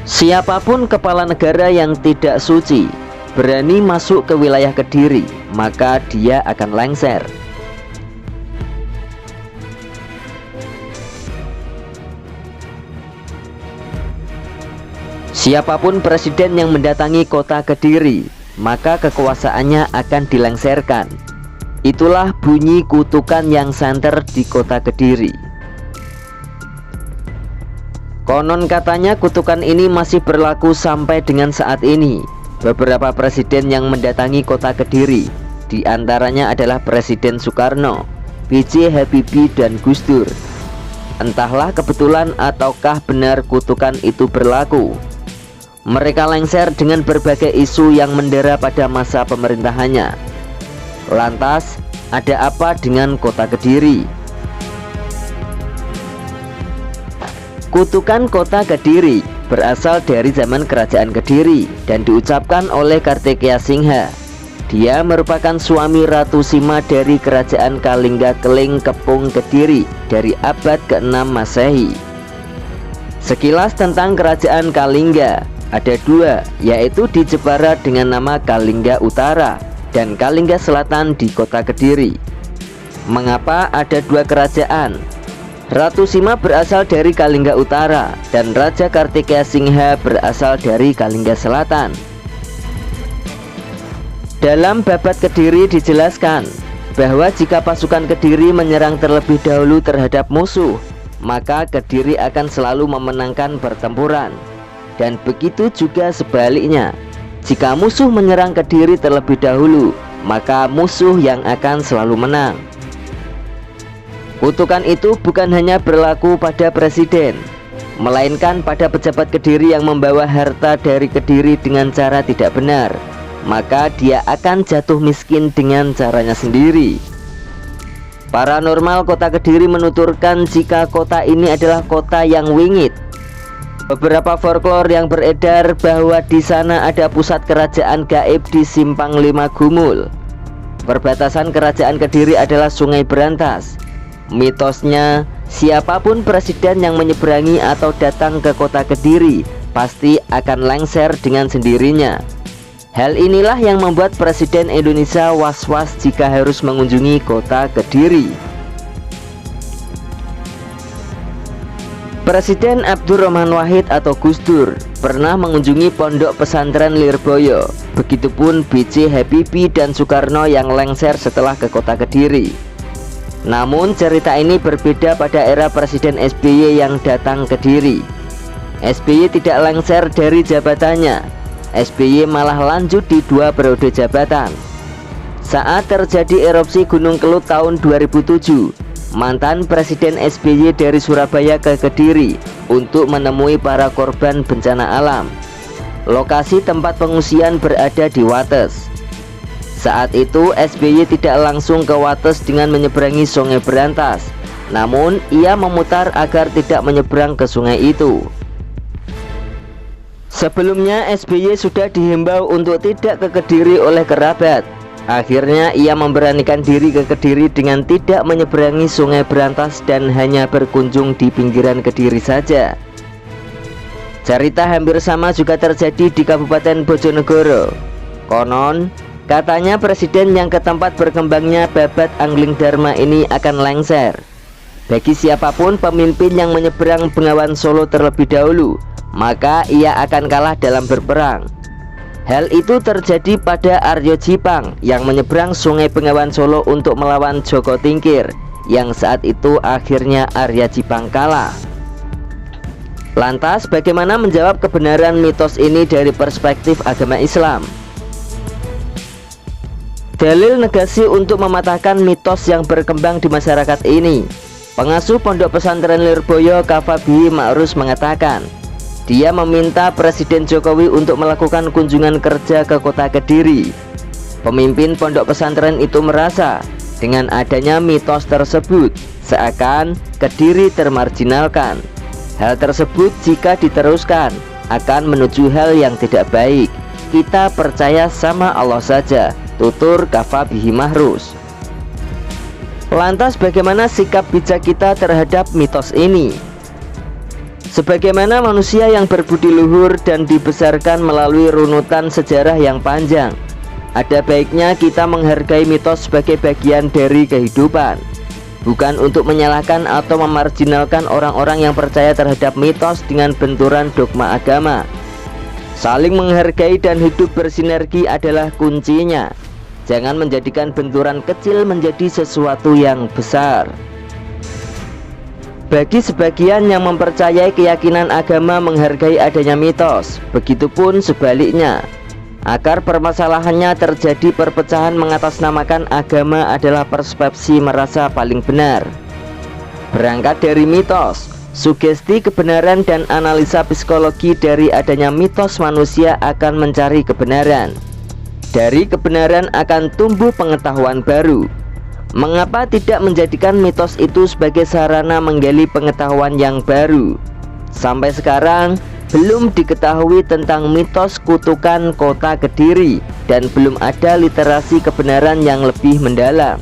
Siapapun kepala negara yang tidak suci berani masuk ke wilayah Kediri, maka dia akan lengser. Siapapun presiden yang mendatangi kota Kediri, maka kekuasaannya akan dilengserkan. Itulah bunyi kutukan yang santer di kota Kediri. Konon katanya kutukan ini masih berlaku sampai dengan saat ini. Beberapa presiden yang mendatangi kota Kediri, di antaranya adalah Presiden Soekarno, B.J. Habibie, dan Gus Dur. Entahlah kebetulan ataukah benar kutukan itu berlaku. Mereka lengser dengan berbagai isu yang mendera pada masa pemerintahannya. Lantas, ada apa dengan kota Kediri? Kutukan kota Kediri berasal dari zaman kerajaan Kediri dan diucapkan oleh Kartikeya Singha. Dia merupakan suami Ratu Sima dari kerajaan Kalingga Keling Kepung Kediri dari abad ke-6 Masehi. Sekilas tentang kerajaan Kalingga, ada dua, yaitu di Jepara dengan nama Kalingga Utara dan Kalingga Selatan di kota Kediri. Mengapa ada dua kerajaan? Ratu Sima berasal dari Kalingga Utara dan Raja Kartikeya Singha berasal dari Kalingga Selatan. Dalam Babat Kediri dijelaskan bahwa jika pasukan Kediri menyerang terlebih dahulu terhadap musuh, maka Kediri akan selalu memenangkan pertempuran. Dan begitu juga sebaliknya, jika musuh menyerang Kediri terlebih dahulu, maka musuh yang akan selalu menang. Kutukan itu bukan hanya berlaku pada presiden, melainkan pada pejabat Kediri yang membawa harta dari Kediri dengan cara tidak benar, maka dia akan jatuh miskin dengan caranya sendiri. Paranormal Kota Kediri menuturkan jika kota ini adalah kota yang wingit. Beberapa folklore yang beredar bahwa di sana ada pusat kerajaan gaib di Simpang Lima Gumul. Perbatasan kerajaan Kediri adalah Sungai Berantas. Mitosnya, siapapun presiden yang menyeberangi atau datang ke kota Kediri pasti akan lengser dengan sendirinya. Hal inilah yang membuat Presiden Indonesia was-was jika harus mengunjungi kota Kediri. Presiden Abdurrahman Wahid atau Gus Dur pernah mengunjungi pondok pesantren Lirboyo. Begitupun B.J. Habibie dan Soekarno yang lengser setelah ke kota Kediri. Namun cerita ini berbeda pada era Presiden SBY yang datang ke Kediri. SBY tidak lengser dari jabatannya. SBY malah lanjut di 2 periode jabatan. Saat terjadi erupsi Gunung Kelut tahun 2007, mantan Presiden SBY dari Surabaya ke Kediri untuk menemui para korban bencana alam. Lokasi tempat pengungsian berada di Wates. Saat itu SBY tidak langsung ke Wates dengan menyeberangi Sungai Berantas, namun ia memutar agar tidak menyeberang ke sungai itu. Sebelumnya SBY sudah dihimbau untuk tidak ke Kediri oleh kerabat. Akhirnya ia memberanikan diri ke Kediri dengan tidak menyeberangi Sungai Berantas dan hanya berkunjung di pinggiran Kediri saja. Cerita hampir sama juga terjadi di Kabupaten Bojonegoro. Konon, katanya presiden yang ke tempat berkembangnya Babat Angling Dharma ini akan lengser. Bagi siapapun pemimpin yang menyeberang Bengawan Solo terlebih dahulu, maka ia akan kalah dalam berperang. Hal itu terjadi pada Aryo Jipang yang menyeberang Sungai Bengawan Solo untuk melawan Joko Tingkir, yang saat itu akhirnya Arya Jipang kalah. Lantas bagaimana menjawab kebenaran mitos ini dari perspektif agama Islam? Dalil negasi untuk mematahkan mitos yang berkembang di masyarakat ini. Pengasuh Pondok Pesantren Lirboyo Kafabi Ma'rus mengatakan, dia meminta Presiden Jokowi untuk melakukan kunjungan kerja ke kota Kediri. Pemimpin pondok pesantren itu merasa dengan adanya mitos tersebut seakan Kediri termarginalkan. Hal tersebut jika diteruskan akan menuju hal yang tidak baik. Kita percaya sama Allah saja, tutur Kafabi Ma'rus. Lantas bagaimana sikap bijak kita terhadap mitos ini? Sebagaimana manusia yang berbudi luhur dan dibesarkan melalui runutan sejarah yang panjang, ada baiknya kita menghargai mitos sebagai bagian dari kehidupan, bukan untuk menyalahkan atau memarjinalkan orang-orang yang percaya terhadap mitos dengan benturan dogma agama. Saling menghargai dan hidup bersinergi adalah kuncinya. Jangan menjadikan benturan kecil menjadi sesuatu yang besar. Bagi sebagian yang mempercayai keyakinan agama menghargai adanya mitos, begitupun sebaliknya. Akar permasalahannya terjadi perpecahan mengatasnamakan agama adalah persepsi merasa paling benar. Berangkat dari mitos, sugesti kebenaran dan analisa psikologi dari adanya mitos, manusia akan mencari kebenaran. Dari kebenaran akan tumbuh pengetahuan baru. Mengapa tidak menjadikan mitos itu sebagai sarana menggali pengetahuan yang baru? Sampai sekarang belum diketahui tentang mitos kutukan kota Kediri, dan belum ada literasi kebenaran yang lebih mendalam.